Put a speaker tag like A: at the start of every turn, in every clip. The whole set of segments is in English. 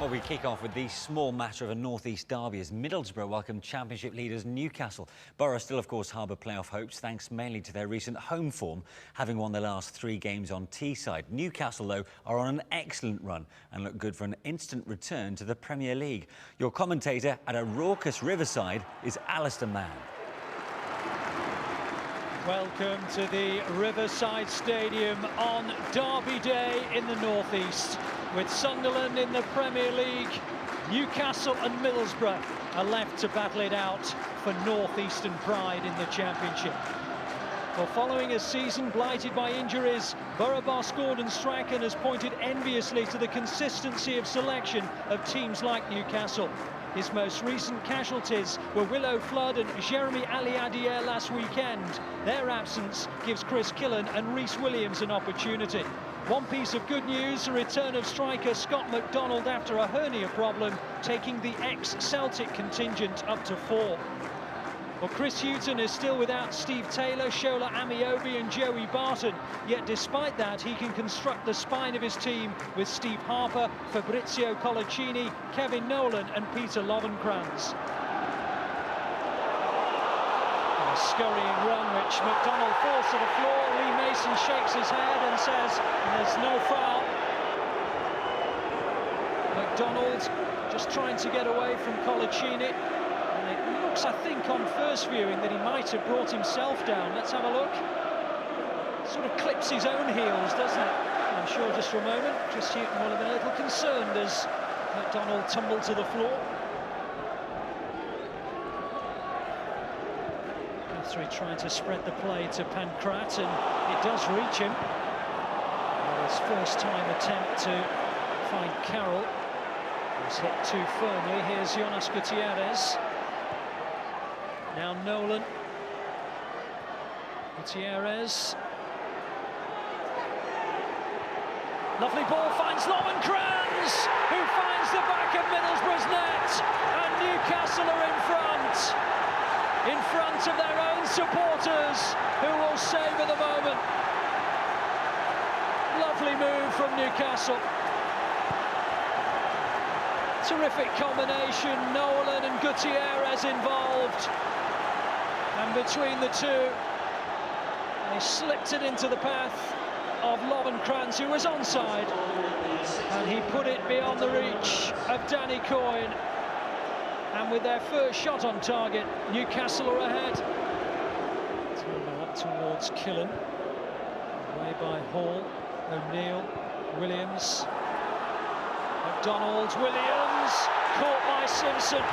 A: Well, we kick off with the small matter of a north-east derby as Middlesbrough welcome Championship leaders Newcastle. Borough still, of course, harbour playoff hopes thanks mainly to their recent home form, having won their last 3 games on Teesside. Newcastle, though, are on an excellent run and look good for an instant return to the Premier League. Your commentator at a raucous Riverside is Alistair Mann.
B: Welcome to the Riverside Stadium on Derby Day in the northeast. With Sunderland in the Premier League, Newcastle and Middlesbrough are left to battle it out for northeastern pride in the Championship. Well, following a season blighted by injuries, Borough boss Gordon Strachan has pointed enviously to the consistency of selection of teams like Newcastle. His most recent casualties were Willow Flood and Jeremy Ali-Adier last weekend. Their absence gives Chris Killen and Rhys Williams an opportunity. One piece of good news, the return of striker Scott McDonald after a hernia problem, taking the ex-Celtic contingent up to 4. Well, Chris Hughton is still without Steve Taylor, Shola Amiobi and Joey Barton, yet despite that he can construct the spine of his team with Steve Harper, Fabrizio Colaccini, Kevin Nolan and Peter Lovenkrands. A scurrying run which McDonald falls to the floor. Lee Mason shakes his head and says there's no foul. McDonald just trying to get away from Colaccini. And it looks, I think, on first viewing that he might have brought himself down. Let's have a look. Sort of clips his own heels, doesn't it? I'm sure just for a moment, Chris Hughton will have been a little concerned as McDonald tumbled to the floor. Trying to spread the play to Pancrat, and it does reach him. Well, his first-time attempt to find Carroll was hit too firmly. Here's Jonas Gutierrez. Now Nolan. Gutierrez. Lovely ball finds Lovenkrands, who finds the back of Middlesbrough's net, and Newcastle are in front of their own supporters, who will savour the moment. Lovely move from Newcastle. Terrific combination, Nolan and Gutierrez involved. And between the two, they slipped it into the path of Lovenkrands, who was onside. And he put it beyond the reach of Danny Coyne. And with their first shot on target, Newcastle are ahead. Up towards Killen. Away by Hall, O'Neill, Williams. McDonald, Williams, caught by Simpson.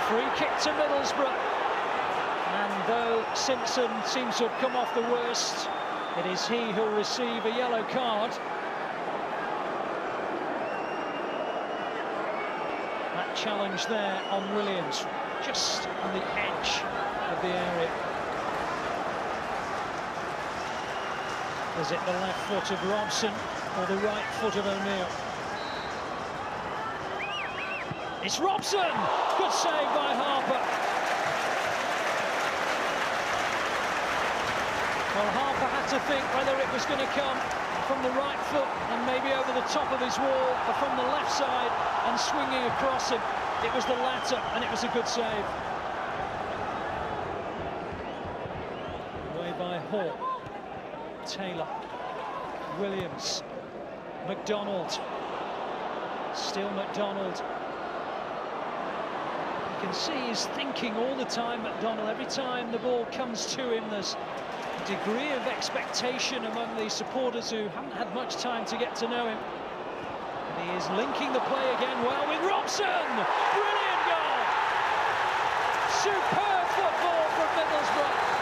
B: Free kick to Middlesbrough. And though Simpson seems to have come off the worst, it is he who'll receive a yellow card. That challenge there on Williams, just on the edge of the area. Is it the left foot of Robson or the right foot of O'Neill? It's Robson! Good save by Harper. Well, Harper had to think whether it was going to come from the right foot and maybe over the top of his wall, or from the left side and swinging across him. It was the latter, and it was a good save. Away by Hall. Taylor, Williams, McDonald, still McDonald. You can see he's thinking all the time, McDonald. Every time the ball comes to him, there's a degree of expectation among the supporters who haven't had much time to get to know him. And he is linking the play again well with Robson. Brilliant goal! Superb football from Middlesbrough.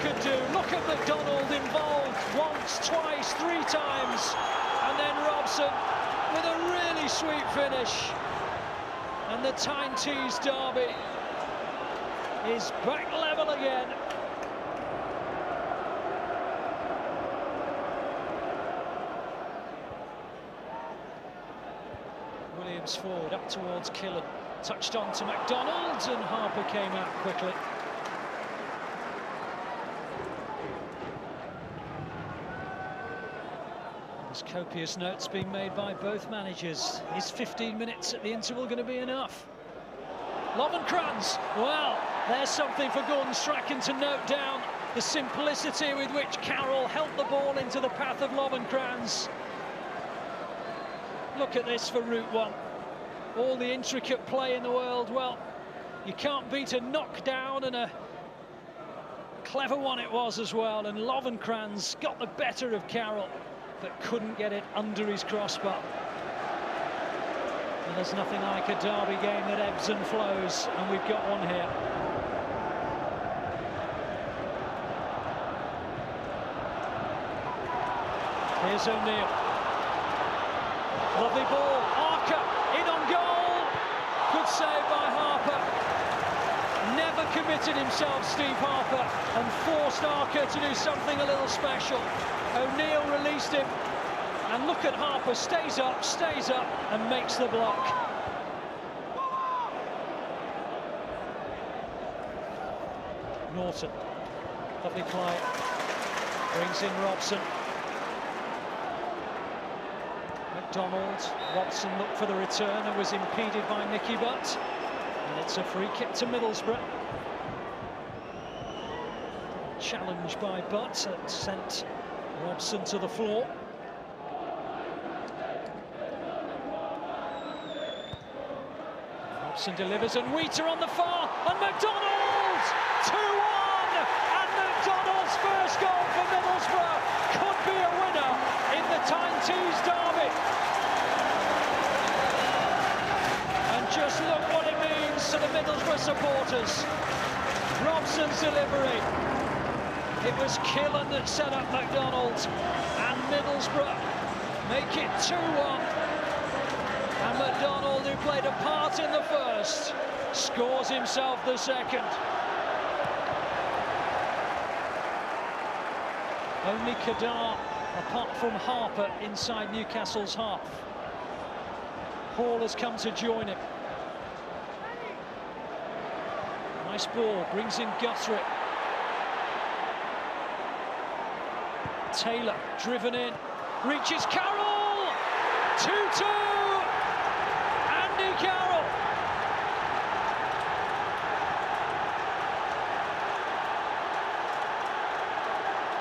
B: Could do. Look at McDonald involved once, twice, 3 times, and then Robson with a really sweet finish. And the Tyne-Tees derby is back level again. Williams forward, up towards Killen. Touched on to McDonald, and Harper came out quickly. There's copious notes being made by both managers. Is 15 minutes at the interval going to be enough? Lovenkrands, well, there's something for Gordon Strachan to note down. The simplicity with which Carroll helped the ball into the path of Lovenkrands. Look at this for Route 1. All the intricate play in the world. Well, you can't beat a knockdown, and a clever one it was as well. And Lovenkrands got the better of Carroll, but couldn't get it under his crossbar. And there's nothing like a derby game that ebbs and flows, and we've got one here. Here's O'Neill. Lovely ball. Archer in on goal. Good save by Harper. Never committed himself, Steve Harper, and forced Archer to do something a little special. O'Neill released him. And look at Harper, stays up, and makes the block. Norton. Lovely play. Brings in Robson. McDonald. Robson looked for the return and was impeded by Nicky Butt. And it's a free kick to Middlesbrough. Challenge by Butt that sent Robson to the floor. Robson delivers, and Wheater on the far, and McDonald! 2-1! And McDonald's first goal for Middlesbrough could be a winner in the Tyne-Tees derby. And just look what it means to the Middlesbrough supporters. Robson's delivery. It was Killen that set up McDonald, and Middlesbrough make it 2-1. And McDonald, who played a part in the first, scores himself the second. Only Kadar, apart from Harper, inside Newcastle's half. Hall has come to join him. Nice ball, brings in Guthrie. Taylor, driven in, reaches Carroll! 2-2! Andy Carroll!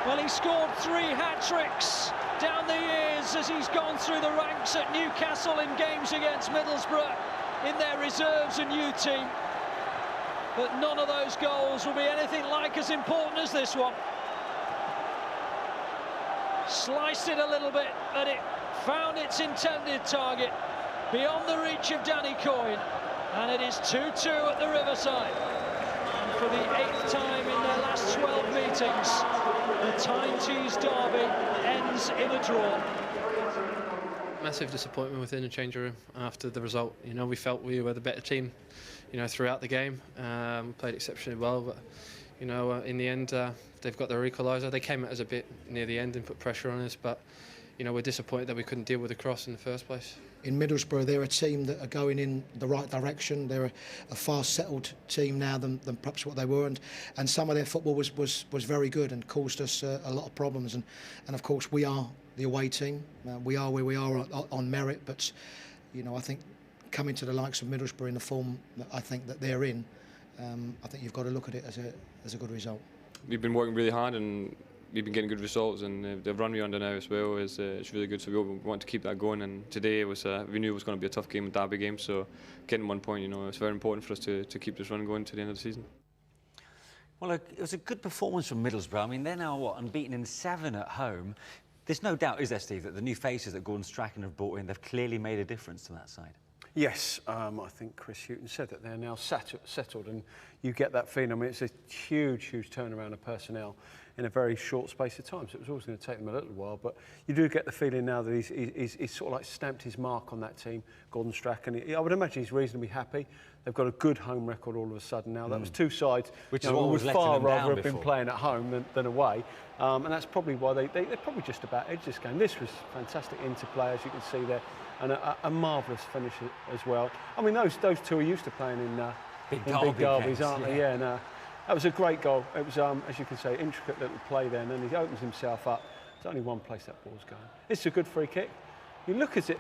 B: Well, he scored 3 hat-tricks down the years as he's gone through the ranks at Newcastle in games against Middlesbrough in their reserves and youth team. But none of those goals will be anything like as important as this one. Sliced it a little bit, but it found its intended target beyond the reach of Danny Coyne, and it is 2-2 at the Riverside. And for the 8th time in their last 12 meetings, the Tyne-Tees derby ends in a draw.
C: Massive disappointment within the changing room after the result. You know, we felt we were the better team, you know, throughout the game. We played exceptionally well, but you know, in the end, they've got their equaliser. They came at us a bit near the end and put pressure on us, but you know, we're disappointed that we couldn't deal with the cross in the first place.
D: In Middlesbrough, they're a team that are going in the right direction. They're a far settled team now than perhaps what they were, and some of their football was very good and caused us a lot of problems. And of course, we are the away team. We are where we are on merit, but you know, I think coming to the likes of Middlesbrough in the form that I think that they're in, I think you've got to look at it as a good result.
E: We've been working really hard and we've been getting good results, and the run we're under now as well is it's really good. So we want to keep that going. And today was we knew it was going to be a tough game, a derby game. So getting 1 point, you know, it's very important for us to keep this run going to the end of the season.
A: Well, look, it was a good performance from Middlesbrough. I mean, they're now what, unbeaten in 7 at home. There's no doubt, is there, Steve, that the new faces that Gordon Strachan have brought in, they've clearly made a difference to that side.
F: Yes, I think Chris Hughton said that they're now settled, and you get that feeling. I mean, it's a huge turnaround of personnel in a very short space of time, so it was always going to take them a little while, but you do get the feeling now that he's sort of like stamped his mark on that team, Gordon Strachan. I would imagine he's reasonably happy. They've got a good home record all of a sudden now. That was two sides
A: which is what was far rather have
F: been playing at home than away, and that's probably why they're probably just about edged this game. This was fantastic interplay, as you can see there, and a marvellous finish as well. I mean, those two are used to playing in big derbies, aren't they? Yeah, and that was a great goal. It was, as you can say, intricate little play then, and he opens himself up There's only one place that ball's going. It's a good free kick. You look at it,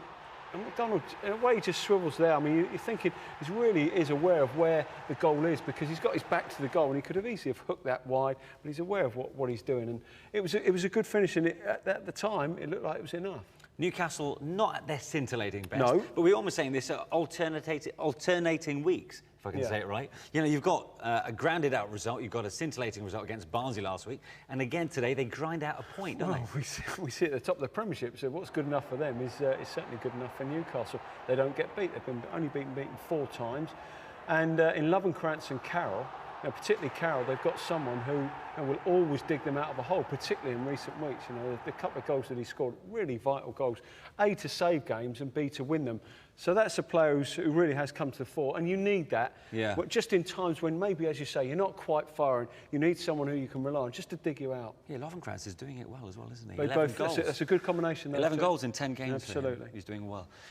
F: and McDonald, in a way, just swivels there. I mean, you're thinking he really is aware of where the goal is, because he's got his back to the goal and he could have easily have hooked that wide, but he's aware of what he's doing. And it was a good finish, and at the time, it looked like it was enough.
A: Newcastle not at their scintillating best,
F: No.
A: but we're almost saying this alternating weeks, if I can say it right. You know, you've got a grounded out result, you've got a scintillating result against Barnsley last week, and again today they grind out a point, don't they?
F: We see at the top of the Premiership, so what's good enough for them is certainly good enough for Newcastle. They don't get beat. They've been only beaten 4 times. And in Lovenkrantz and Carroll, particularly Carroll, they've got someone who will always dig them out of a hole, particularly in recent weeks. You know, the couple of goals that he scored, really vital goals. A, to save games, and B, to win them. So that's a player who really has come to the fore, and you need that.
A: Yeah.
F: But just in times when maybe, as you say, you're not quite firing, you need someone who you can rely on just to dig you out.
A: Yeah, Lovenkrantz is doing it well as well, isn't he?
F: They
A: 11
F: both,
A: goals.
F: That's a good combination.
A: 11 goals in 10 games.
F: Absolutely.
A: He's doing well.